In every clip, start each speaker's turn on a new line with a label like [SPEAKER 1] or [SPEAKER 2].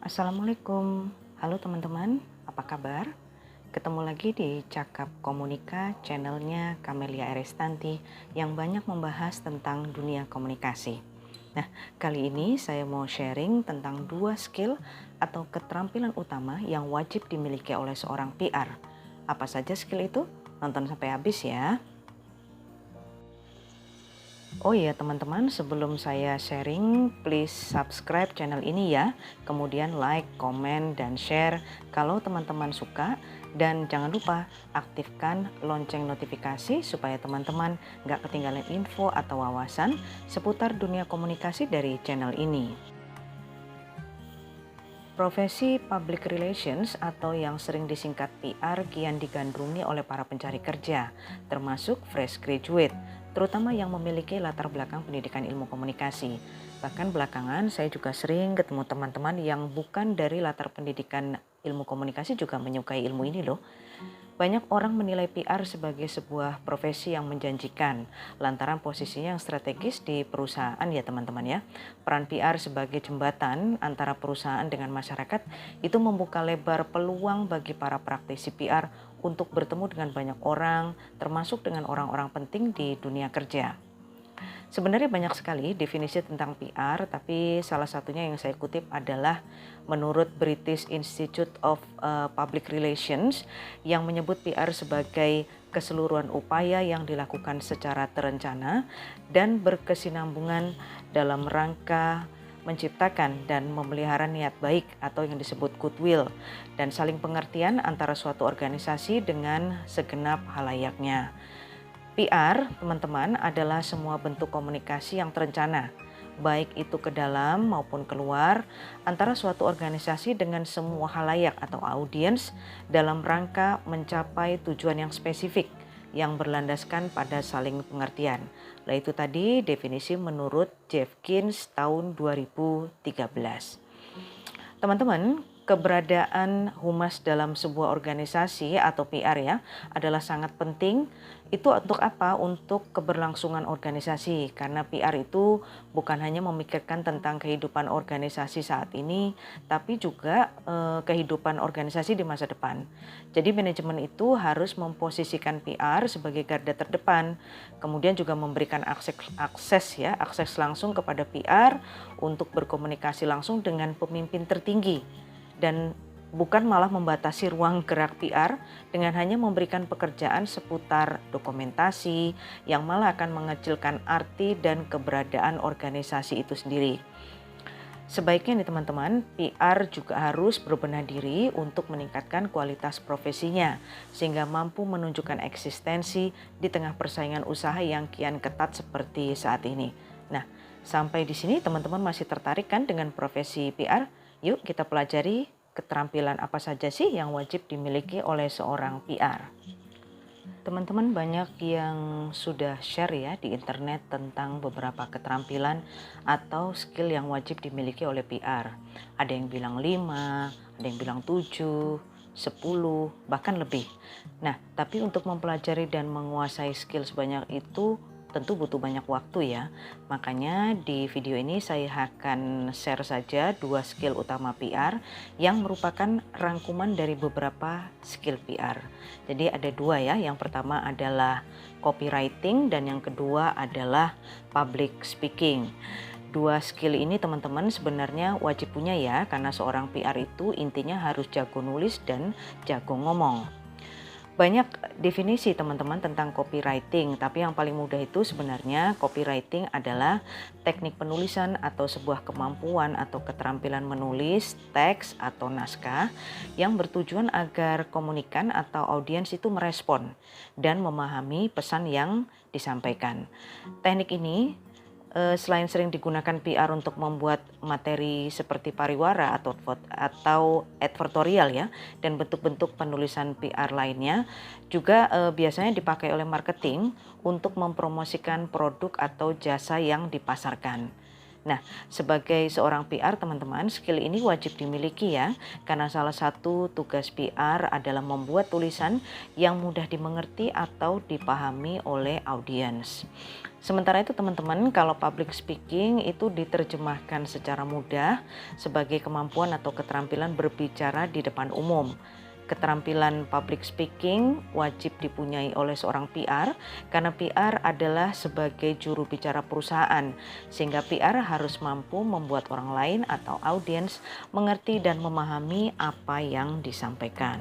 [SPEAKER 1] Assalamualaikum, halo teman-teman, apa kabar? Ketemu lagi di Cakap Komunika, channelnya Kamelia Arestanti yang banyak membahas tentang dunia komunikasi. Nah, kali ini saya mau sharing tentang dua skill atau keterampilan utama yang wajib dimiliki oleh seorang PR. Apa saja skill itu? Nonton sampai habis ya. Oh iya teman-teman, sebelum saya sharing, please subscribe channel ini ya. Kemudian like, komen, dan share kalau teman-teman suka. Dan jangan lupa aktifkan lonceng notifikasi supaya teman-teman nggak ketinggalan info atau wawasan seputar dunia komunikasi dari channel ini. Profesi Public Relations atau yang sering disingkat PR kian digandrungi oleh para pencari kerja, termasuk fresh graduate, terutama yang memiliki latar belakang pendidikan ilmu komunikasi. Bahkan belakangan saya juga sering ketemu teman-teman yang bukan dari latar pendidikan ilmu komunikasi juga menyukai ilmu ini loh. Banyak orang menilai PR sebagai sebuah profesi yang menjanjikan lantaran posisinya yang strategis di perusahaan ya teman-teman ya. Peran PR sebagai jembatan antara perusahaan dengan masyarakat itu membuka lebar peluang bagi para praktisi PR untuk bertemu dengan banyak orang, termasuk dengan orang-orang penting di dunia kerja. Sebenarnya banyak sekali definisi tentang PR, tapi salah satunya yang saya kutip adalah menurut British Institute of Public Relations yang menyebut PR sebagai keseluruhan upaya yang dilakukan secara terencana dan berkesinambungan dalam rangka menciptakan dan memelihara niat baik atau yang disebut goodwill dan saling pengertian antara suatu organisasi dengan segenap halayaknya. PR, teman-teman, adalah semua bentuk komunikasi yang terencana, baik itu ke dalam maupun keluar, antara suatu organisasi dengan semua halayak atau audiens dalam rangka mencapai tujuan yang spesifik yang berlandaskan pada saling pengertian. Nah, itu tadi definisi menurut Jeffkins tahun 2013. Teman-teman, keberadaan humas dalam sebuah organisasi atau PR ya adalah sangat penting. Itu untuk apa? Untuk keberlangsungan organisasi. Karena PR itu bukan hanya memikirkan tentang kehidupan organisasi saat ini, tapi juga kehidupan organisasi di masa depan. Jadi manajemen itu harus memposisikan PR sebagai garda terdepan. Kemudian juga memberikan akses langsung kepada PR untuk berkomunikasi langsung dengan pemimpin tertinggi dan bukan malah membatasi ruang gerak PR dengan hanya memberikan pekerjaan seputar dokumentasi yang malah akan mengecilkan arti dan keberadaan organisasi itu sendiri. Sebaiknya nih teman-teman, PR juga harus berbenah diri untuk meningkatkan kualitas profesinya sehingga mampu menunjukkan eksistensi di tengah persaingan usaha yang kian ketat seperti saat ini. Nah, sampai di sini teman-teman masih tertarik kan dengan profesi PR? Yuk kita pelajari keterampilan apa saja sih yang wajib dimiliki oleh seorang PR. Teman-teman banyak yang sudah share ya di internet tentang beberapa keterampilan atau skill yang wajib dimiliki oleh PR. Ada yang bilang 5, ada yang bilang 7, 10, bahkan lebih. Nah, tapi untuk mempelajari dan menguasai skill sebanyak itu tentu butuh banyak waktu ya. Makanya di video ini saya akan share saja dua skill utama PR yang merupakan rangkuman dari beberapa skill PR. Jadi ada dua ya, yang pertama adalah copywriting dan yang kedua adalah public speaking. Dua skill ini teman-teman sebenarnya wajib punya ya, karena seorang PR itu intinya harus jago nulis dan jago ngomong. Banyak definisi teman-teman tentang copywriting, tapi yang paling mudah itu sebenarnya copywriting adalah teknik penulisan atau sebuah kemampuan atau keterampilan menulis teks atau naskah yang bertujuan agar komunikan atau audiens itu merespon dan memahami pesan yang disampaikan. Teknik ini selain sering digunakan PR untuk membuat materi seperti pariwara atau advertorial ya dan bentuk-bentuk penulisan PR lainnya juga biasanya dipakai oleh marketing untuk mempromosikan produk atau jasa yang dipasarkan. Nah, sebagai seorang PR teman-teman, skill ini wajib dimiliki ya, karena salah satu tugas PR adalah membuat tulisan yang mudah dimengerti atau dipahami oleh audiens. Sementara itu teman-teman, kalau public speaking itu diterjemahkan secara mudah sebagai kemampuan atau keterampilan berbicara di depan umum. Keterampilan public speaking wajib dipunyai oleh seorang PR karena PR adalah sebagai juru bicara perusahaan, sehingga PR harus mampu membuat orang lain atau audiens mengerti dan memahami apa yang disampaikan.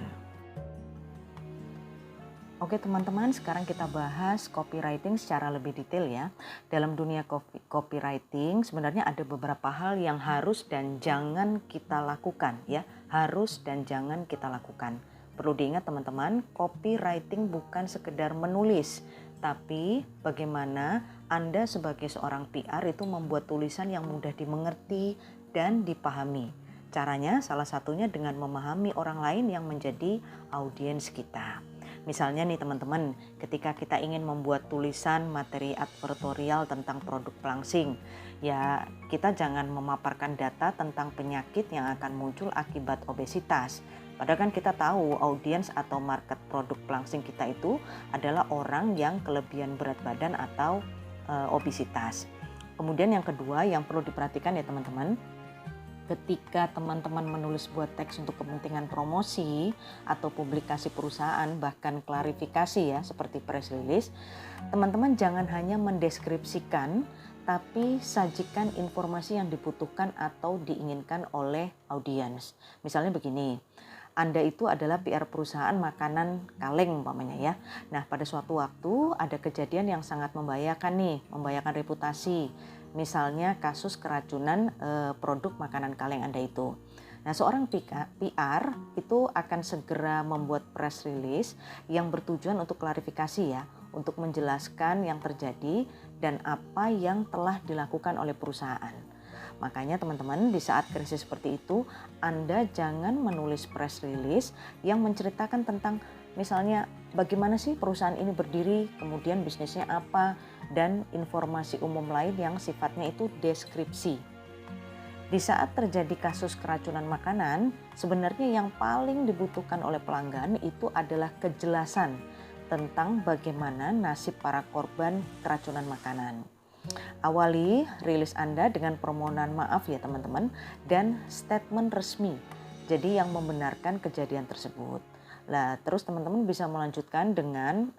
[SPEAKER 1] Oke teman-teman, sekarang kita bahas copywriting secara lebih detail ya. Dalam dunia copywriting sebenarnya ada beberapa hal yang harus dan jangan kita lakukan ya. Harus dan jangan kita lakukan. Perlu diingat teman-teman, copywriting bukan sekedar menulis, tapi bagaimana Anda sebagai seorang PR itu membuat tulisan yang mudah dimengerti dan dipahami. Caranya salah satunya dengan memahami orang lain yang menjadi audiens kita. Misalnya nih teman-teman, ketika kita ingin membuat tulisan materi advertorial tentang produk pelangsing, ya kita jangan memaparkan data tentang penyakit yang akan muncul akibat obesitas. Padahal kan kita tahu audiens atau market produk pelangsing kita itu adalah orang yang kelebihan berat badan atau obesitas. Kemudian yang kedua yang perlu diperhatikan ya teman-teman, ketika teman-teman menulis buat teks untuk kepentingan promosi atau publikasi perusahaan, bahkan klarifikasi ya seperti press release, teman-teman jangan hanya mendeskripsikan, tapi sajikan informasi yang dibutuhkan atau diinginkan oleh audiens. Misalnya begini, Anda itu adalah PR perusahaan makanan kaleng umpamanya ya. Nah pada suatu waktu ada kejadian yang sangat membahayakan nih, membahayakan reputasi. Misalnya kasus keracunan produk makanan kaleng Anda itu. Nah seorang PR itu akan segera membuat press release yang bertujuan untuk klarifikasi ya, untuk menjelaskan yang terjadi dan apa yang telah dilakukan oleh perusahaan. Makanya teman-teman di saat krisis seperti itu Anda jangan menulis press release yang menceritakan tentang misalnya bagaimana sih perusahaan ini berdiri, kemudian bisnisnya apa, dan informasi umum lain yang sifatnya itu deskripsi. Di saat terjadi kasus keracunan makanan, sebenarnya yang paling dibutuhkan oleh pelanggan itu adalah kejelasan tentang bagaimana nasib para korban keracunan makanan. Awali rilis Anda dengan permohonan maaf ya teman-teman dan statement resmi. Jadi yang membenarkan kejadian tersebut. Nah, terus teman-teman bisa melanjutkan dengan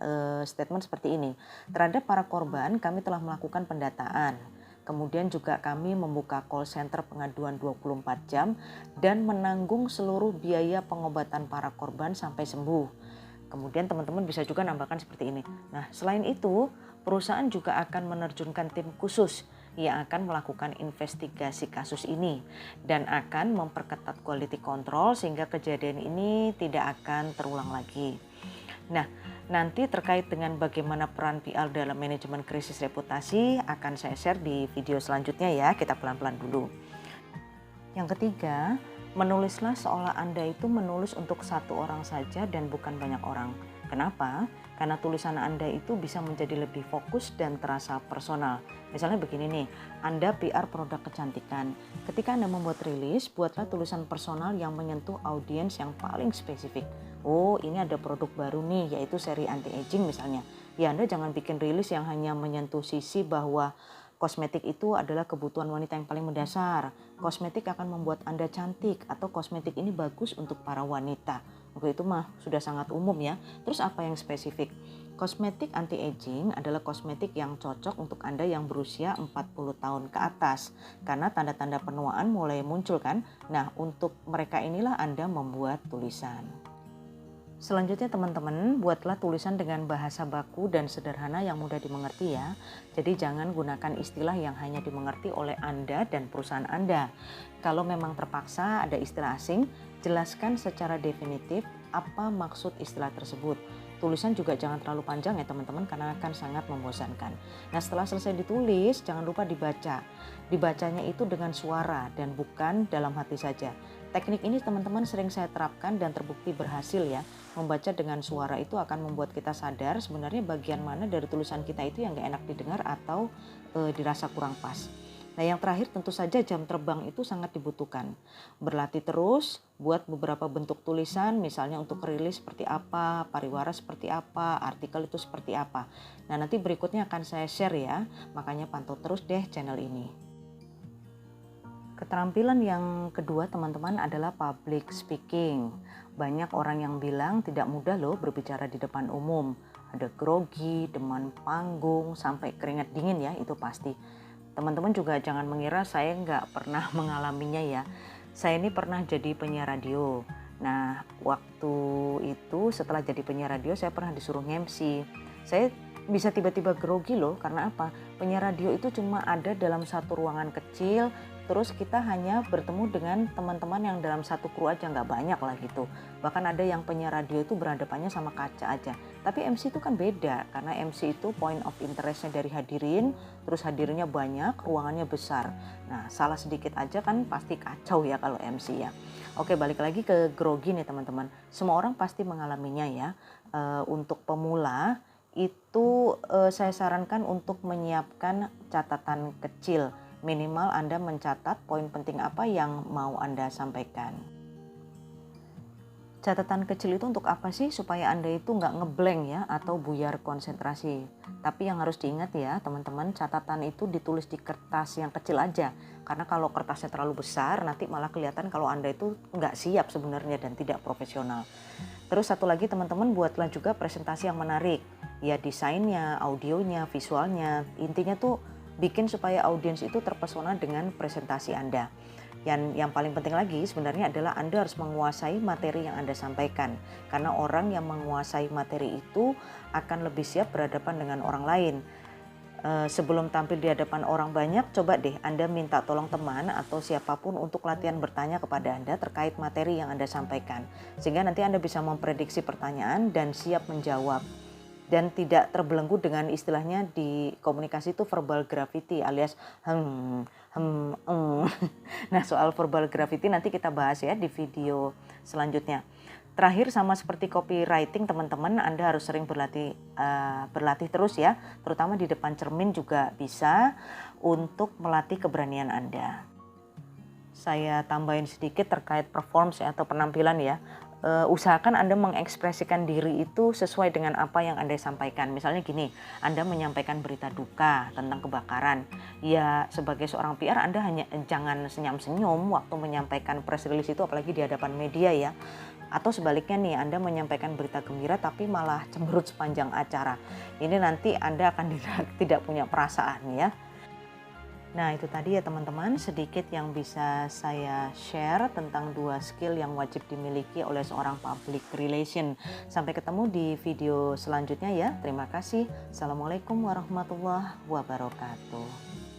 [SPEAKER 1] statement seperti ini. Terhadap para korban kami telah melakukan pendataan. Kemudian juga kami membuka call center pengaduan 24 jam dan menanggung seluruh biaya pengobatan para korban sampai sembuh. Kemudian teman-teman bisa juga nambahkan seperti ini. Nah, selain itu, perusahaan juga akan menerjunkan tim khusus yang akan melakukan investigasi kasus ini dan akan memperketat quality control sehingga kejadian ini tidak akan terulang lagi. Nah, nanti terkait dengan bagaimana peran PR dalam manajemen krisis reputasi akan saya share di video selanjutnya ya, kita pelan-pelan dulu. Yang ketiga, menulislah seolah Anda itu menulis untuk satu orang saja dan bukan banyak orang. Kenapa? Karena tulisan Anda itu bisa menjadi lebih fokus dan terasa personal. Misalnya begini nih, Anda PR produk kecantikan. Ketika Anda membuat rilis, buatlah tulisan personal yang menyentuh audiens yang paling spesifik. Oh, ini ada produk baru nih, yaitu seri anti-aging misalnya. Ya, Anda jangan bikin rilis yang hanya menyentuh sisi bahwa kosmetik itu adalah kebutuhan wanita yang paling mendasar. Kosmetik akan membuat Anda cantik atau kosmetik ini bagus untuk para wanita. Oke, itu mah sudah sangat umum ya. Terus apa yang spesifik? Kosmetik anti-aging adalah kosmetik yang cocok untuk Anda yang berusia 40 tahun ke atas. Karena tanda-tanda penuaan mulai muncul kan. Nah, untuk mereka inilah Anda membuat tulisan. Selanjutnya teman-teman, buatlah tulisan dengan bahasa baku dan sederhana yang mudah dimengerti ya. Jadi jangan gunakan istilah yang hanya dimengerti oleh Anda dan perusahaan Anda. Kalau memang terpaksa ada istilah asing, jelaskan secara definitif apa maksud istilah tersebut. Tulisan juga jangan terlalu panjang ya teman-teman karena akan sangat membosankan. Nah setelah selesai ditulis, jangan lupa dibaca. Dibacanya itu dengan suara dan bukan dalam hati saja. Teknik ini teman-teman sering saya terapkan dan terbukti berhasil ya. Membaca dengan suara itu akan membuat kita sadar sebenarnya bagian mana dari tulisan kita itu yang gak enak didengar atau dirasa kurang pas. Nah, yang terakhir tentu saja jam terbang itu sangat dibutuhkan. Berlatih terus, buat beberapa bentuk tulisan, misalnya untuk rilis seperti apa, pariwara seperti apa, artikel itu seperti apa. Nah, nanti berikutnya akan saya share ya, makanya pantau terus deh channel ini. Keterampilan yang kedua teman-teman adalah public speaking. Banyak orang yang bilang tidak mudah loh berbicara di depan umum. Ada grogi, demam panggung, sampai keringat dingin ya, itu pasti. Teman-teman juga jangan mengira saya nggak pernah mengalaminya ya. Saya ini pernah jadi penyiar radio. Nah, waktu itu setelah jadi penyiar radio saya pernah disuruh MC. Saya bisa tiba-tiba grogi loh, karena apa? Penyiar radio itu cuma ada dalam satu ruangan kecil, terus kita hanya bertemu dengan teman-teman yang dalam satu kru aja, nggak banyak lah gitu. Bahkan ada yang penyiar radio itu berhadapannya sama kaca aja. Tapi MC itu kan beda, karena MC itu point of interestnya dari hadirin, terus hadirinnya banyak, ruangannya besar. Nah, salah sedikit aja kan pasti kacau ya kalau MC ya. Oke, balik lagi ke grogi nih teman-teman. Semua orang pasti mengalaminya ya. Untuk pemula itu saya sarankan untuk menyiapkan catatan kecil. Minimal Anda mencatat poin penting apa yang mau Anda sampaikan. Catatan kecil itu untuk apa sih? Supaya Anda itu nggak ngeblank ya atau buyar konsentrasi. Tapi yang harus diingat ya teman-teman, catatan itu ditulis di kertas yang kecil aja. Karena kalau kertasnya terlalu besar nanti malah kelihatan kalau Anda itu nggak siap sebenarnya dan tidak profesional. Terus satu lagi teman-teman, buatlah juga presentasi yang menarik. Ya desainnya, audionya, visualnya. Intinya tuh bikin supaya audiens itu terpesona dengan presentasi Anda. Yang paling penting lagi sebenarnya adalah Anda harus menguasai materi yang Anda sampaikan. Karena orang yang menguasai materi itu akan lebih siap berhadapan dengan orang lain. Sebelum tampil di hadapan orang banyak, coba deh Anda minta tolong teman atau siapapun untuk latihan bertanya kepada Anda terkait materi yang Anda sampaikan. Sehingga nanti Anda bisa memprediksi pertanyaan dan siap menjawab. Dan tidak terbelenggu dengan istilahnya di komunikasi itu verbal gravity alias Nah, soal verbal gravity nanti kita bahas ya di video selanjutnya. Terakhir, sama seperti copywriting teman-teman, Anda harus sering berlatih terus ya, terutama di depan cermin juga bisa untuk melatih keberanian Anda. Saya tambahin sedikit terkait performance atau penampilan ya. Usahakan Anda mengekspresikan diri itu sesuai dengan apa yang Anda sampaikan. Misalnya gini, Anda menyampaikan berita duka tentang kebakaran. Ya, sebagai seorang PR Anda jangan senyum-senyum waktu menyampaikan press release itu, apalagi di hadapan media ya. Atau sebaliknya nih, Anda menyampaikan berita gembira tapi malah cemberut sepanjang acara. Ini nanti Anda akan tidak punya perasaan ya. Nah, itu tadi ya teman-teman, sedikit yang bisa saya share tentang 2 skill yang wajib dimiliki oleh seorang public relation. Sampai ketemu di video selanjutnya ya. Terima kasih. Assalamualaikum warahmatullahi wabarakatuh.